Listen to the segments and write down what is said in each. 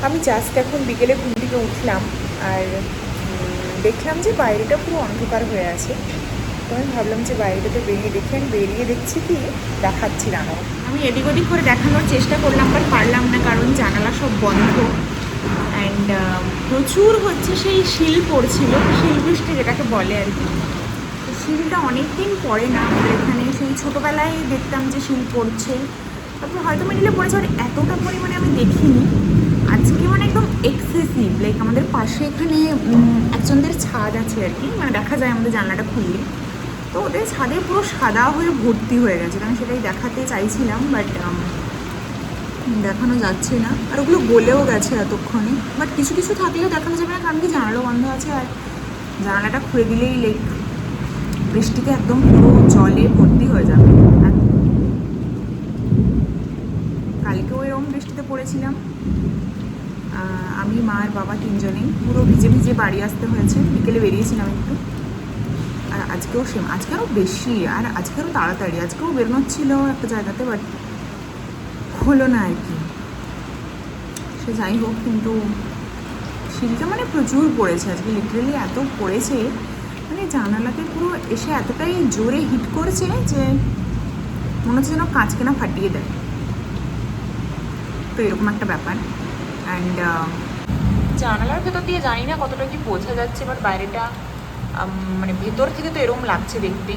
আমি জাস্ট এখন বিকেলে ঘুম থেকে উঠলাম আর দেখলাম যে বাইরেটা পুরো অন্ধকার হয়ে আছে। তো আমি ভাবলাম যে বাইরেটাতে বেরিয়ে দেখি, আমি বেরিয়ে দেখছি কি দেখাচ্ছি না। আমি এদিক ওদিক করে দেখানোর চেষ্টা করলাম, বাট পারলাম না, কারণ জানালা সব বন্ধ। অ্যান্ড প্রচুর হচ্ছে সেই শিল পড়ছিল, শিল বৃষ্টি যেটাকে বলে আর কি। শিলটা অনেক দিন পড়ে না আমাদের এখানে, সেই ছোটোবেলায় দেখতাম যে শিল পড়ছে, তারপর হয়তো মিডিলে পড়েছে, আর এতটা পরিমাণে আমি দেখিনি। আজকে মানে একদম এক্সেসিভ, লাইক আমাদের পাশে এখানে একজনদের ছাদ আছে আর কি, মানে দেখা যায় আমাদের জানলাটা খুললে, তো ওদের ছাদে পুরো সাদা হয়ে ভর্তি হয়ে গেছে। আমি সেটাই দেখাতে চাইছিলাম, বাট দেখানো যাচ্ছে না। আর ওগুলো গলেও গেছে এতক্ষণে, বাট কিছু কিছু থাকলেও দেখানো যাবে না, কারণ কি জানালাও বন্ধ আছে। আর জানালাটা খুলে দিলেই লাইক বৃষ্টিতে একদম পুরো জলে ভর্তি হয়ে যাবে। আর কালকেও এরকম বৃষ্টিতে পড়েছিলাম, আমি মা আর বাবা তিনজনেই পুরো ভিজে ভিজে বাড়ি আসতে হয়েছে। বিকেলে বেরিয়েছিলাম একটু, আর আজকেও সেম, আজকে আরও বেশি, আর আজকে আরও তাড়াতাড়ি। আজকেও বেরোনোর ছিল একটা জায়গাতে, বাট হলো না আর কি। সে যাই হোক, কিন্তু শিলটা মানে প্রচুর পড়েছে আজকে, লিটারেলি এত পড়েছে, মানে জানালাতে পুরো এসে এতটাই জোরে হিট করেছে যে মনে হচ্ছে যেন কাঁচ কেনা ফাটিয়ে দেয়। তো এরকম একটা ব্যাপার। অ্যান্ড জানালার ভেতর দিয়ে জানি না কতটা কি বোঝা যাচ্ছে, বাট বাইরেটা মানে ভেতর থেকে তো এরকম লাগছে দেখতে।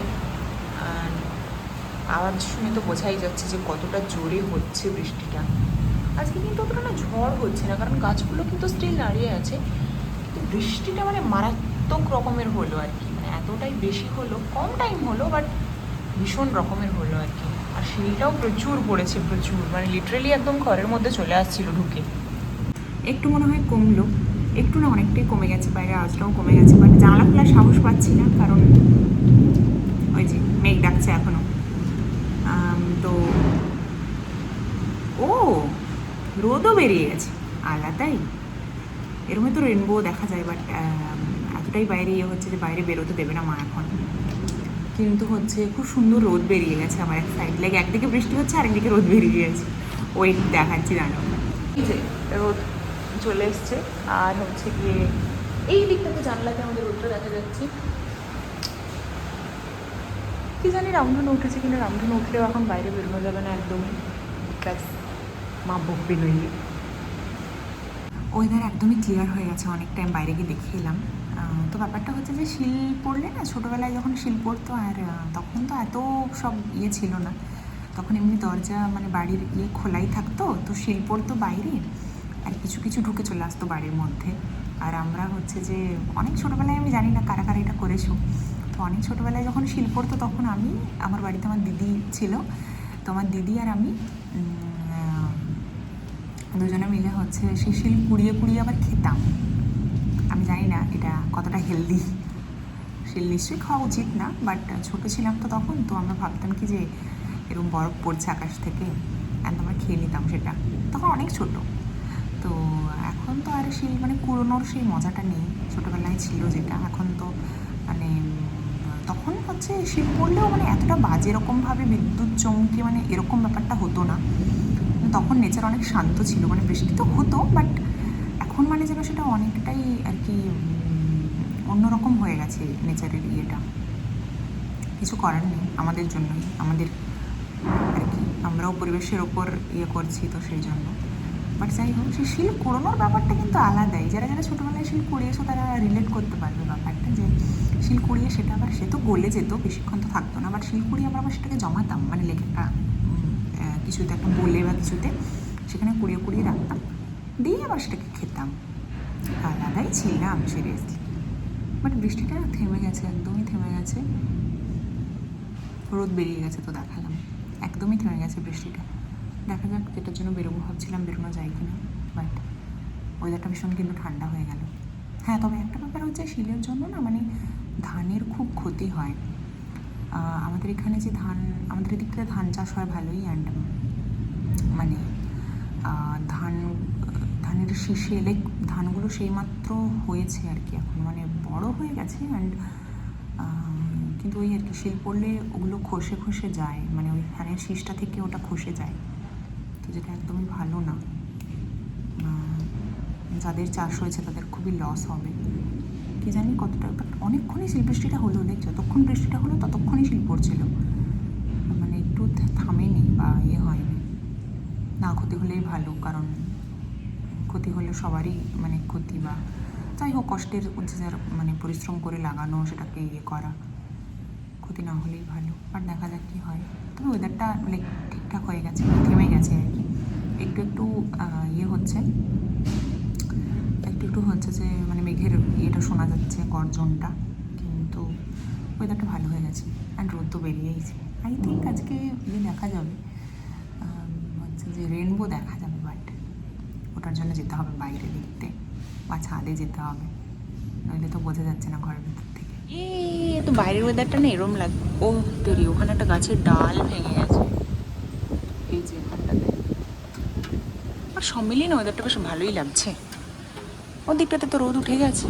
আওয়াজ শুনে তো বোঝাই যাচ্ছে যে কতটা জোরে হচ্ছে বৃষ্টিটা। আজকে কিন্তু অতটা না ঝড় হচ্ছে না, কারণ গাছগুলো কিন্তু স্টিল দাঁড়িয়ে আছে, কিন্তু বৃষ্টিটা মানে মারাত্মক রকমের হলো আর কি। মানে এতটাই বেশি হলো, কম টাইম হলো, বাট ভীষণ রকমের হলো আর কি। আর শিলটাও প্রচুর পড়েছে, প্রচুর, মানে লিটারেলি একদম ঘরের মধ্যে চলে আসছিল ঢুকে। একটু মনে হয় কমলো, একটু না অনেকটাই কমে গেছে, বাইরে আওয়াজটাও কমে গেছে, বাট জানলা খোলার সাহস পাচ্ছি না, কারণ ওই যে মেঘ ডাকছে এখনও। তো ও রোদও বেরিয়ে গেছে, আলাদাই। এরমধ্যে তো রেনবো দেখা যায়, বাট এতটাই বাইরে ইয়ে হচ্ছে যে বাইরে বেরোতে দেবে না মা এখন। কিন্তু হচ্ছে খুব সুন্দর রোদ বেরিয়ে গেছে আমার এক সাইড, লাইক একদিকে বৃষ্টি হচ্ছে আর একদিকে রোদ বেরিয়ে গেছে। ওই দেখাচ্ছি দাঁড়াও, এই যে রোদ চলে এসছে, আর হচ্ছে গিয়ে এই দিকটাতে জানলাতে আমাদের রোদটা দেখা যাচ্ছে। কি জানি রামধনু উঠেছে কিনা, রামধনু উঠলেও এখন বাইরে বেরোনো যাবে না একদমই, ব্যাস মা বকবে নইলে। ওয়েদার একদমই ক্লিয়ার হয়ে গেছে, অনেক টাইম বাইরে গিয়ে দেখে এলাম। তো ব্যাপারটা হচ্ছে যে শিল পড়লে না, ছোটোবেলায় যখন শিল পড়তো, আর তখন তো এত সব ইয়ে ছিল না, তখন এমনি দরজা মানে বাড়ির ইয়ে খোলাই থাকতো, তো শিল পড়তো বাইরে, আর কিছু কিছু ঢুকে চলে আসতো বাড়ির মধ্যে। আর আমরা হচ্ছে যে অনেক ছোটোবেলায়, আমি জানি না কারা কারা এটা করেছো, তো অনেক ছোটোবেলায় যখন শিল পড়তো তখন আমি, আমার বাড়িতে আমার দিদি ছিল, তো আমার দিদি আর আমি দুজনে মিলে হচ্ছে সেই শিল কুড়িয়ে কুড়িয়ে আবার খেতাম। আমি জানি না এটা কতটা হেলদি, শিল নিশ্চয়ই খাওয়া উচিত না, বাট ছোটো ছিলাম তো তখন, তো আমরা ভাবতাম কি যে এরকম বরফ পড়ছে আকাশ থেকে, অ্যান্ড আমরা খেয়ে নিতাম সেটা, তখন অনেক ছোটো। তো এখন তো আর সেই মানে কুড়োনোর সেই মজাটা নেই, ছোটোবেলায় ছিল যেটা, এখন তো মানে তখন হচ্ছে শিল পড়লেও মানে এতটা বাজে রকমভাবে বিদ্যুৎ চমকে মানে এরকম ব্যাপারটা হতো না। তখন নেচার অনেক শান্ত ছিল, মানে বৃষ্টি তো হতো, বাট এখন মানে যেন সেটা অনেকটাই আর কি অন্যরকম হয়ে গেছে নেচারের ইয়েটা। কিছু করার নেই, আমাদের জন্যই, আমাদের আর কি, আমরাও পরিবেশের ওপর ইয়ে করছি, তো সেই জন্য। বাট যাই হোক, সেই শিল কুড়োনোর ব্যাপারটা কিন্তু আলাদাই। যারা যারা ছোটোবেলায় শিল কুড়িয়েছো তারা রিলেট করতে পারবে ব্যাপারটা, যে শিল কুড়িয়ে সেটা আবার, সে তো গলে যেত, বেশিক্ষণ তো থাকতো না, বাট শিল কুড়িয়ে আমরা আবার সেটাকে জমাতাম, মানে লেখাটা কিছুতে একটা বলে বা কিছুতে সেখানে কুড়িয়ে কুড়িয়ে রাখতাম, দিয়ে আবার সেটাকে খেতাম। আলাদাই ছিলাম সিরিয়াসলি। বাট বৃষ্টিটা থেমে গেছে, একদমই থেমে গেছে, রোদ বেরিয়ে গেছে, তো দেখালাম একদমই থেমে গেছে বৃষ্টিটা। দেখা যাক, যেটার জন্য বেরোবো ভাবছিলাম, বেরোনো যায় কিনা, বাট ওয়েদারটা ভীষণ কিন্তু ঠান্ডা হয়ে গেল। হ্যাঁ, তবে একটা ব্যাপার হচ্ছে, শিলের জন্য না মানে ধানের খুব ক্ষতি হয়। আমাদের এখানে যে ধান, আমাদের এদিকটাতে ধান চাষ হয় ভালোই, অ্যান্ড মানে ধান, ধানের শীষে লাইক ধানগুলো সেইমাত্র হয়েছে আর কি, এখন মানে বড় হয়ে গেছে, অ্যান্ড কিন্তু ওই আর কি শিল পড়লে ওগুলো খসে খসে যায়, মানে ওই ধানের শীষটা থেকে ওটা খসে যায়, তো যেটা একদমই ভালো না। যাদের চাষ হয়েছে তাদের খুবই লস হবে, কি জানি কতটা। বাট অনেকক্ষণই শিল্পবৃষ্টিটা হলো, দেখ যতক্ষণ বৃষ্টিটা হলো ততক্ষণই শিল পড়ছিল, মানে একটু থামেনি বা হয়নি। না ক্ষতি হলেই ভালো, কারণ ক্ষতি হলে সবারই মানে ক্ষতি, বা যাই হোক কষ্টের যে যার মানে পরিশ্রম করে লাগানো সেটাকে করা, ক্ষতি না হলেই ভালো। বাট দেখা যাক কী হয়। তবে ওয়েদারটা লাইক ঠিকঠাক হয়ে গেছে, থেমে গেছে আর কি। একটু একটু হচ্ছে, একটু হচ্ছে যে মানে মেঘের ইয়েটা শোনা যাচ্ছে, গর্জনটা, কিন্তু ওয়েদারটা ভালো হয়ে গেছে। অ্যান্ড রোদ তো বেরিয়েইছে। আই থিঙ্ক আজকে দেখা যাবে, হচ্ছে যে রেনবো দেখা যাবে, বাট ওটার জন্য যেতে হবে বাইরে দেখতে, বা ছাদে যেতে হবে, নইলে তো বোঝা যাচ্ছে না ঘরের ভিতর থেকে। তো বাইরের ওয়েদারটা না এরম লাগে। ও তেরি, ওখানে একটা গাছের ডাল ভেঙে গেছে, এই যে এখানটাতে। আর সব মিলিয়ে না ওয়েদারটা বেশ ভালোই লাগছে। ওর দিকটাতে তো রোদ উঠে গেছে,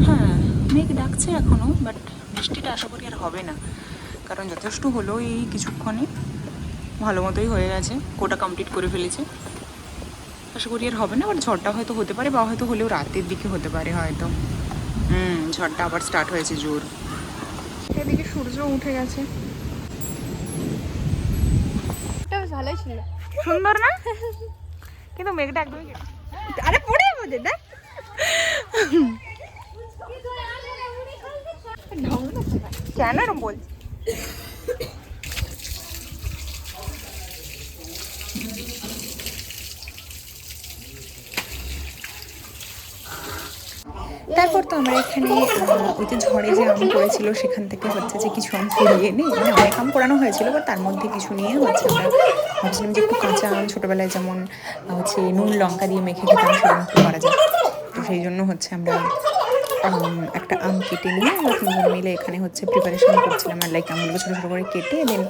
হ্যাঁ মেঘ ডাকছে এখনও, বাট বৃষ্টিটা আশা করি আর হবে না, কারণ যথেষ্ট হলো এই কিছুক্ষণে, ভালো মতোই হয়ে গেছে, কোটা কমপ্লিট করে ফেলেছে। আশা করি আর হবে না, বাট ঝড়টা হয়তো হতে পারে, বা হয়তো হলেও রাতের দিকে হতে পারে হয়তো। ঝড়টা আবার স্টার্ট হয়েছে জোর। এদিকে সূর্য উঠে গেছে, ভালোই ছিল, সুন্দর না? কিন্তু মেঘটা একদমই আরে পড়ে যাবে দেখ। কেন এরকম বলছি? তারপর তো আমরা এখানে ওই যে ঝড়ে যে আম পড়েছিল সেখান থেকে হচ্ছে যে কিছু আম কুড়িয়ে নিই, মানে অনেক আম পোড়ানো হয়েছিল, বাট তার মধ্যে কিছু নিয়ে হচ্ছে আমরা ভাবছিলাম যে একটু কাঁচা আম ছোটোবেলায় যেমন হচ্ছে নুন লঙ্কা দিয়ে মেখে খেতাম, সেরকম একটু করা যায়। তো সেই জন্য হচ্ছে আমরা একটা আম কেটে নিয়ে আমরা তিনজন মিলে এখানে হচ্ছে প্রিপারেশন করছিলাম, আর লাইক আমগুলো ছোটো ছোটো করে কেটে দেন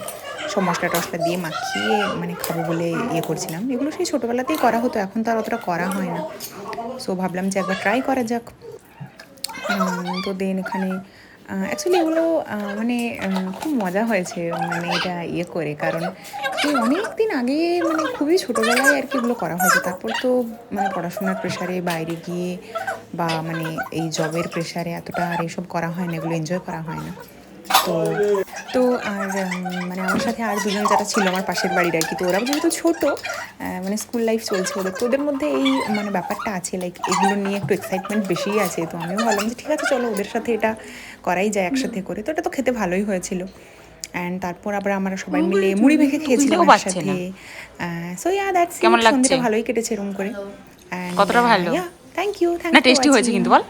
সব মশলা টশলা দিয়ে মাখিয়ে মানে খাবো বলে করছিলাম। এগুলো সেই ছোটোবেলাতেই করা হতো, এখন তো আর অতটা করা হয় না। সো ভাবলাম যে একবার ট্রাই করা যাক। তো দেন এখানে অ্যাকচুয়ালি এগুলো মানে খুব মজা হয়েছে, মানে এটা করে, কারণ অনেক দিন আগে মানে খুবই ছোটোবেলায় আর কি এগুলো করা হয়েছে। তারপর তো মানে পড়াশোনার প্রেশারে বাইরে গিয়ে বা মানে এই জবের প্রেশারে এতটা আর এসব করা হয় না, এগুলো এনজয় করা হয় না। তো আর মানে আমার সাথে আর দুজন যারা ছিল আমার পাশের বাড়ির আর কি, তো ওরা যেহেতু ছোটো, মানে স্কুল লাইফ চলছে ওদের, তো ওদের মধ্যে এই মানে ব্যাপারটা আছে, লাইক এগুলো নিয়ে একটু এক্সাইটমেন্ট বেশিই আছে। তো আমিও ভাবলাম যে ঠিক আছে চলো ওদের সাথে এটা করাই যায় একসাথে করে। তো এটা তো খেতে ভালোই হয়েছিল। অ্যান্ড তারপর আবার আমরা সবাই মিলে মুড়ি মেখে খেয়েছিলাম একসাথে। সো দ্যাটস ইট, সন্ধ্যেটা ভালোই কেটেছে এরকম করে। কতটা ভালো? Thank you. না টেস্টি হয়েছে কিন্তু বল।